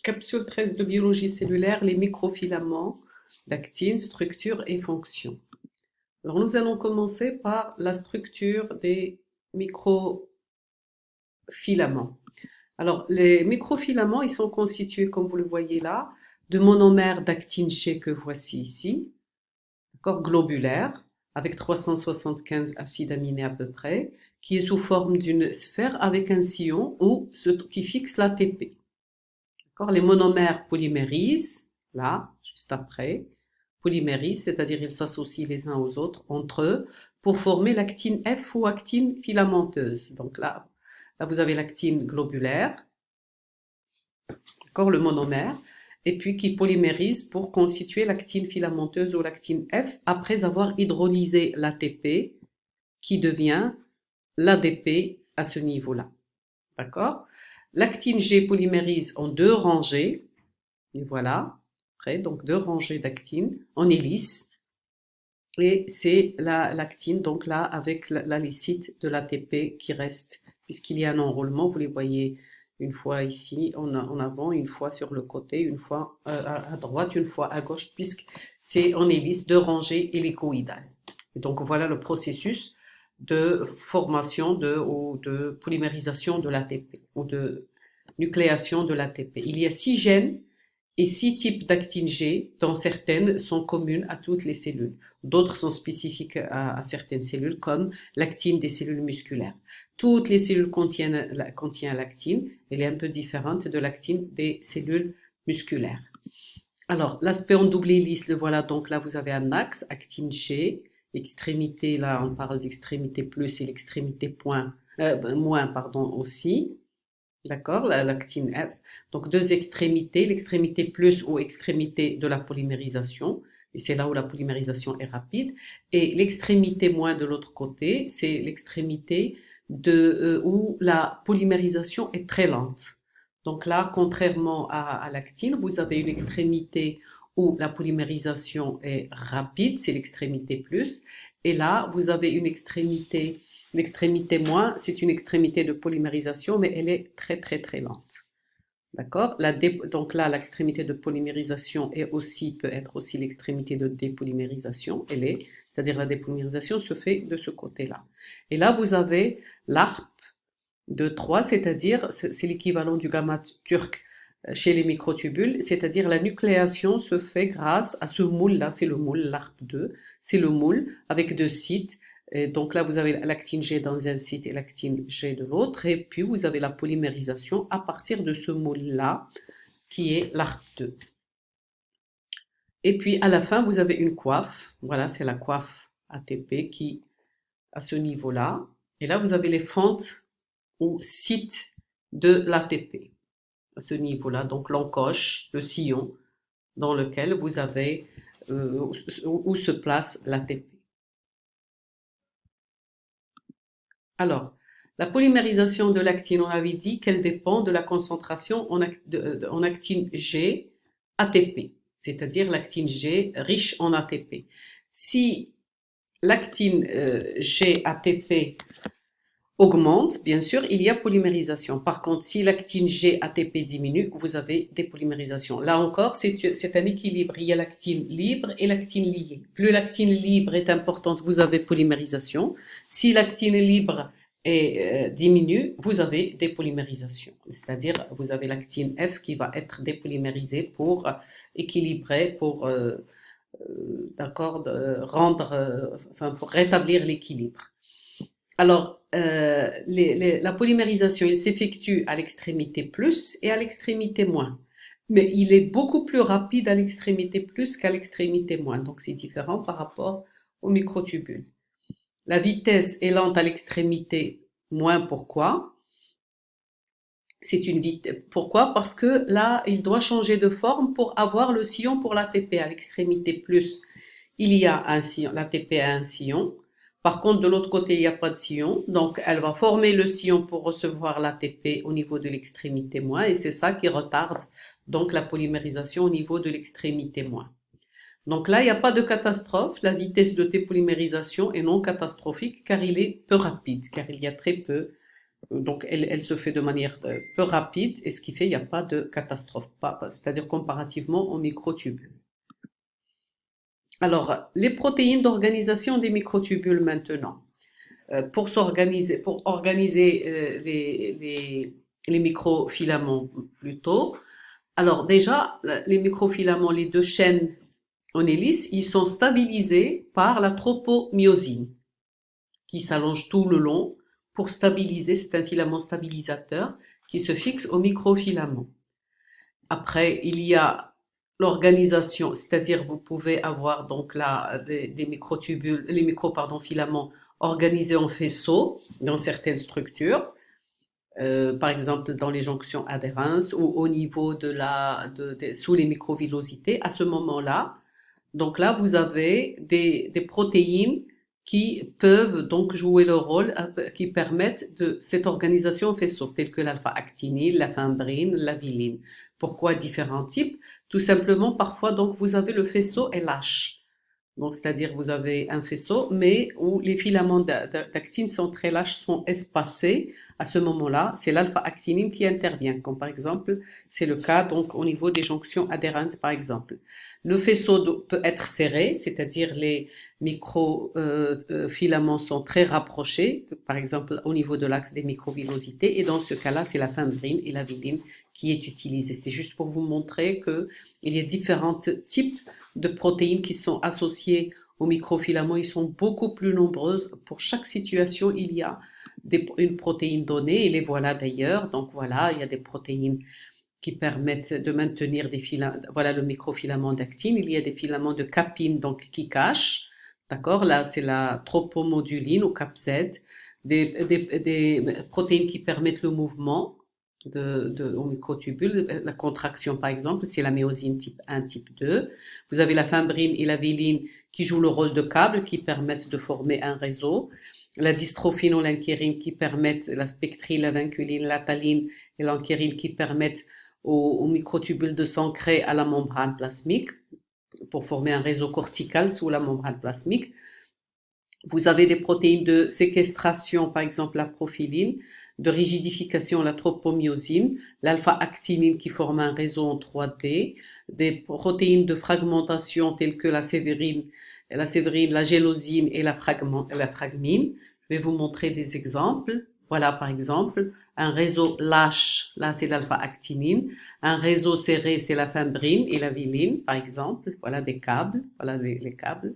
Capsule 13 de biologie cellulaire, les microfilaments d'actine, structure et fonction. Alors nous allons commencer par la structure des microfilaments. Alors les microfilaments, ils sont constitués, comme vous le voyez là, de monomères d'actine G que voici ici, d'accord, globulaire, avec 375 acides aminés à peu près, qui est sous forme d'une sphère avec un sillon ou qui fixe l'ATP. Les monomères polymérisent, là, juste après, polymérisent, c'est-à-dire ils s'associent les uns aux autres, entre eux, pour former l'actine F ou actine filamenteuse. Donc là vous avez l'actine globulaire, le monomère, et puis qui polymérise pour constituer l'actine filamenteuse ou l'actine F après avoir hydrolysé l'ATP qui devient l'ADP à ce niveau-là. D'accord? L'actine G polymérise en deux rangées. Et voilà, après, donc deux rangées d'actine en hélice. Et c'est la lactine, donc là, avec les sites de l'ATP qui restent, puisqu'il y a un enroulement, vous les voyez une fois ici en avant, une fois sur le côté, une fois à droite, une fois à gauche, puisque c'est en hélice, deux rangées hélicoïdales. Et donc voilà le processus de formation ou de polymérisation de l'ATP, ou de nucléation de l'ATP. Il y a 6 gènes et 6 types d'actine G, dont certaines sont communes à toutes les cellules. D'autres sont spécifiques à certaines cellules, comme l'actine des cellules musculaires. Toutes les cellules contiennent l'actine, elle est un peu différente de l'actine des cellules musculaires. Alors, l'aspect en double hélice, le voilà, donc là vous avez un axe, actine G, extrémité, là on parle d'extrémité plus et l'extrémité moins, pardon, aussi. D'accord, la lactine F. Donc deux extrémités, l'extrémité plus ou extrémité de la polymérisation, et c'est là où la polymérisation est rapide, et l'extrémité moins de l'autre côté, c'est l'extrémité où la polymérisation est très lente. Donc là, contrairement à l'actine, vous avez une extrémité où la polymérisation est rapide, c'est l'extrémité plus, et là, vous avez une extrémité. L'extrémité moins, c'est une extrémité de polymérisation, mais elle est très très très lente. D'accord? Donc là, l'extrémité de polymérisation peut être aussi l'extrémité de dépolymérisation. C'est-à-dire la dépolymérisation se fait de ce côté-là. Et là, vous avez l'ARP de 3, c'est-à-dire, c'est l'équivalent du gamma turc chez les microtubules, c'est-à-dire la nucléation se fait grâce à ce moule-là, c'est le moule, l'ARP2, c'est le moule avec deux sites. Et donc là, vous avez l'actine G dans un site et l'actine G de l'autre, et puis vous avez la polymérisation à partir de ce moule-là, qui est l'ARP2. Et puis à la fin, vous avez une coiffe, voilà, c'est la coiffe ATP qui, à ce niveau-là, et là, vous avez les fentes ou sites de l'ATP, à ce niveau-là, donc l'encoche, le sillon, dans lequel vous avez, où se place l'ATP. Alors, la polymérisation de l'actine, on avait dit qu'elle dépend de la concentration en actine G ATP, c'est-à-dire l'actine G riche en ATP. Si l'actine G ATP augmente, bien sûr, il y a polymérisation. Par contre, si l'actine G ATP diminue, vous avez dépolymérisation. Là encore, c'est un équilibre. Il y a l'actine libre et l'actine liée. Plus l'actine libre est importante, vous avez polymérisation. Si l'actine libre diminue, vous avez dépolymérisation. C'est-à-dire, vous avez l'actine F qui va être dépolymérisée pour équilibrer, pour pour rétablir l'équilibre. Alors, la polymérisation, elle s'effectue à l'extrémité plus et à l'extrémité moins. Mais il est beaucoup plus rapide à l'extrémité plus qu'à l'extrémité moins. Donc, c'est différent par rapport au microtubule. La vitesse est lente à l'extrémité moins. Pourquoi? Pourquoi? Parce que là, il doit changer de forme pour avoir le sillon pour l'ATP. À l'extrémité plus, il y a un sillon, l'ATP a un sillon. Par contre, de l'autre côté, il n'y a pas de sillon. Donc, elle va former le sillon pour recevoir l'ATP au niveau de l'extrémité moins. Et c'est ça qui retarde donc la polymérisation au niveau de l'extrémité moins. Donc là, il n'y a pas de catastrophe. La vitesse de dépolymérisation est non catastrophique car il est peu rapide, car il y a très peu Donc, elle se fait de manière peu rapide, et ce qui fait qu'il n'y a pas de catastrophe, c'est-à-dire comparativement aux microtubules. Alors, les protéines d'organisation des microtubules maintenant. Pour organiser les microfilaments plutôt. Alors déjà, les microfilaments, les deux chaînes en hélice, ils sont stabilisés par la tropomyosine qui s'allonge tout le long pour stabiliser. C'est un filament stabilisateur qui se fixe au microfilament. Après, il y a l'organisation, c'est-à-dire vous pouvez avoir donc là des microtubules, filaments organisés en faisceaux dans certaines structures, par exemple dans les jonctions adhérentes ou au niveau sous les microvillosités. À ce moment-là, donc là vous avez des protéines qui peuvent donc jouer le rôle, qui permettent de cette organisation en faisceau, telles que l'alpha-actinine, la fimbrine, la viline. Pourquoi différents types? Tout simplement, parfois, donc, vous avez le faisceau LH. Donc, c'est-à-dire, vous avez un faisceau, mais où les filaments d'actine sont très lâches, sont espacés. À ce moment-là, c'est l'alpha-actinine qui intervient, comme par exemple, c'est le cas, donc, au niveau des jonctions adhérentes, par exemple. Le faisceau peut être serré, c'est-à-dire les microfilaments sont très rapprochés, par exemple, au niveau de l'axe des microvillosités, et dans ce cas-là, c'est la fimbrine et la viline qui est utilisée. C'est juste pour vous montrer que il y a différents types de protéines qui sont associées aux microfilaments. Ils sont beaucoup plus nombreuses. Pour chaque situation, il y a une protéine donnée, et les voilà d'ailleurs. Donc voilà, il y a des protéines qui permettent de maintenir des filaments. Voilà le microfilament d'actine. Il y a des filaments de capine, donc qui cachent. D'accord? Là, c'est la tropomoduline ou CAPZ. Des protéines qui permettent le mouvement au microtubule. La contraction, par exemple, c'est la myosine type 1, type 2. Vous avez la fimbrine et la viline qui jouent le rôle de câbles, qui permettent de former un réseau. La dystrophinol'inchérine qui permettent, la spectrine, la vinculine, la taline et l'anchérine qui permettent aux microtubules de s'ancrer à la membrane plasmique pour former un réseau cortical sous la membrane plasmique. Vous avez des protéines de séquestration, par exemple la profiline, de rigidification, la tropomyosine, l'alpha-actinine qui forme un réseau en 3D, des protéines de fragmentation telles que la sévérine, la gélosine et la fragmine. Je vais vous montrer des exemples. Voilà par exemple un réseau lâche, là c'est l'alpha-actinine, un réseau serré c'est la fimbrine et la viline par exemple. Voilà des câbles, voilà les câbles.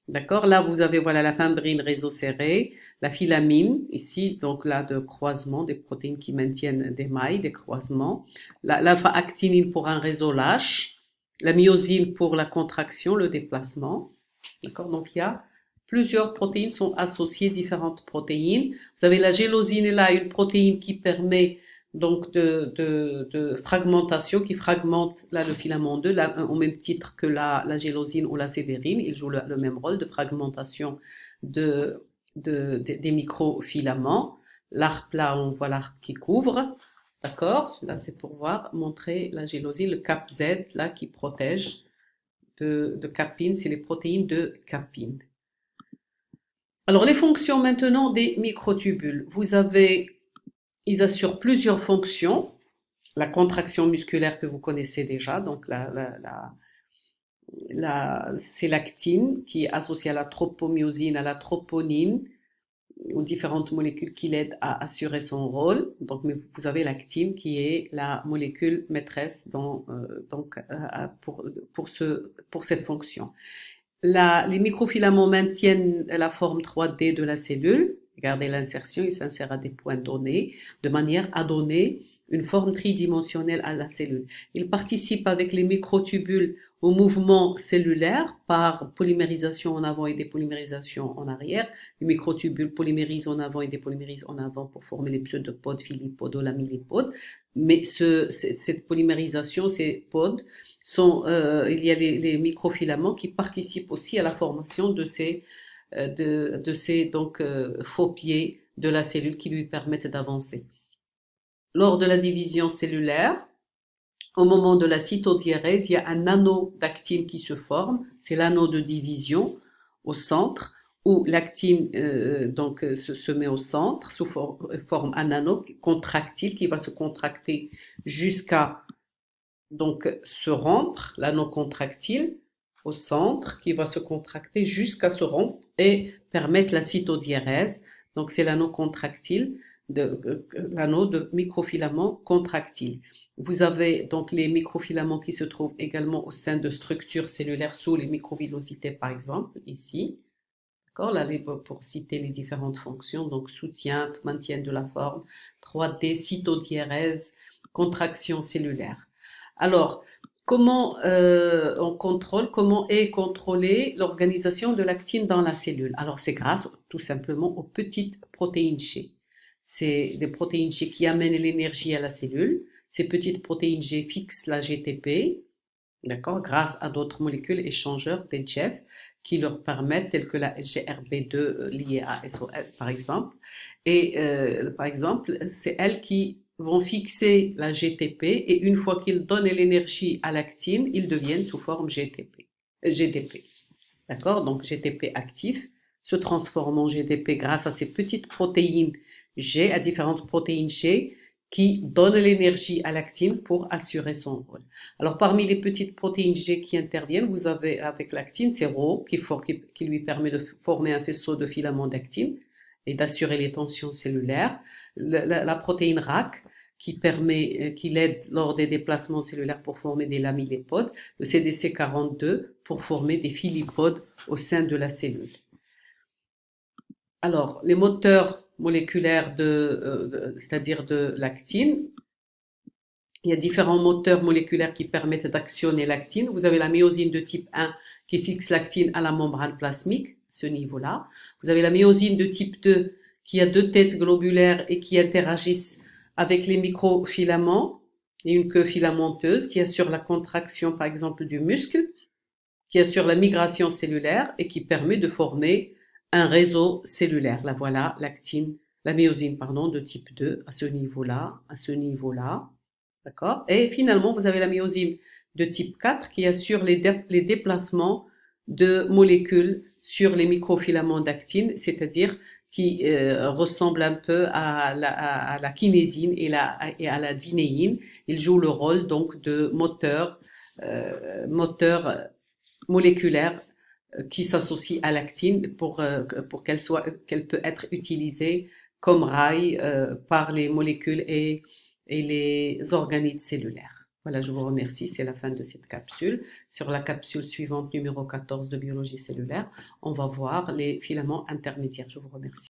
D'accord? Là, vous avez, voilà, la fimbrine réseau serré, la filamine, ici, donc là, de croisement, des protéines qui maintiennent des mailles, des croisements. L'alpha-actinine pour un réseau lâche, la myosine pour la contraction, le déplacement. D'accord? Donc, il y a plusieurs protéines sont associées, différentes protéines. Vous avez la gélosine, là, une protéine qui permet donc de fragmentation, qui fragmente là le filament 2, là, au même titre que la gélosine ou la sévérine. Il joue le même rôle de fragmentation des microfilaments. L'arc là, on voit l'arc qui couvre. D'accord? Là, c'est pour montrer la gélosine, le cap Z là qui protège de capine, c'est les protéines de capine. Alors, les fonctions maintenant des microtubules. Ils assurent plusieurs fonctions. La contraction musculaire que vous connaissez déjà, donc c'est l'actine qui est associée à la tropomyosine, à la troponine, aux différentes molécules qui l'aident à assurer son rôle. Donc, mais vous avez l'actine qui est la molécule maîtresse pour cette fonction. Les microfilaments maintiennent la forme 3D de la cellule. Regardez l'insertion, il s'insère à des points donnés, de manière à donner une forme tridimensionnelle à la cellule. Il participe avec les microtubules au mouvement cellulaire par polymérisation en avant et dépolymérisation en arrière. Les microtubules polymérisent en avant et dépolymérissent en avant pour former les pseudopodes, filipodes ou lamillipodes. Mais cette polymérisation, ces pods, il y a les microfilaments qui participent aussi à la formation de ces faux pieds de la cellule qui lui permettent d'avancer. Lors de la division cellulaire, au moment de la cytodiérèse, il y a un anneau d'actine qui se forme, c'est l'anneau de division au centre. où l'actine se met au centre sous forme un anneau contractile qui va se contracter jusqu'à se rompre, l'anneau contractile au centre qui va se contracter jusqu'à se rompre et permettre la cytodiérèse. Donc c'est l'anneau contractile, l'anneau de microfilaments contractiles. Vous avez donc les microfilaments qui se trouvent également au sein de structures cellulaires sous les microvillosités par exemple, ici. D'accord, là, pour citer les différentes fonctions, donc soutien, maintien de la forme, 3D, cytodiérèse, contraction cellulaire. Alors, comment comment est contrôlée l'organisation de l'actine dans la cellule? Alors, c'est grâce tout simplement aux petites protéines G. C'est des protéines G qui amènent l'énergie à la cellule. Ces petites protéines G fixent la GTP, d'accord, grâce à d'autres molécules échangeurs des GEF qui leur permettent, telles que la GRB2 liée à SOS par exemple. Et par exemple, c'est elles qui vont fixer la GTP et une fois qu'ils donnent l'énergie à l'actine, ils deviennent sous forme GDP. D'accord? Donc GTP actif se transforme en GDP grâce à ces petites protéines G, à différentes protéines G qui donnent l'énergie à l'actine pour assurer son rôle. Alors parmi les petites protéines G qui interviennent, vous avez avec l'actine, c'est Rho qui lui permet de former un faisceau de filaments d'actine et d'assurer les tensions cellulaires. La protéine RAC qui l'aide lors des déplacements cellulaires pour former des lamillépodes, le CDC42 pour former des filipodes au sein de la cellule. Alors, les moteurs moléculaires c'est-à-dire de l'actine, il y a différents moteurs moléculaires qui permettent d'actionner l'actine. Vous avez la myosine de type 1 qui fixe l'actine à la membrane plasmique, ce niveau-là. Vous avez la myosine de type 2 qui a deux têtes globulaires et qui interagissent avec les microfilaments et une queue filamenteuse qui assure la contraction, par exemple, du muscle, qui assure la migration cellulaire et qui permet de former un réseau cellulaire. Là, voilà l'actine, la myosine, pardon, de type 2 à ce niveau-là, à ce niveau-là. D'accord? Et finalement, vous avez la myosine de type 4 qui assure les déplacements de molécules sur les microfilaments d'actine, c'est-à-dire qui ressemble un peu à la kinésine et à la dinéine. Il joue le rôle donc de moteur moléculaire qui s'associe à l'actine pour qu'elle peut être utilisée comme rail par les molécules et les organites cellulaires. Voilà, je vous remercie, c'est la fin de cette capsule. Sur la capsule suivante, numéro 14 de biologie cellulaire, on va voir les filaments intermédiaires. Je vous remercie.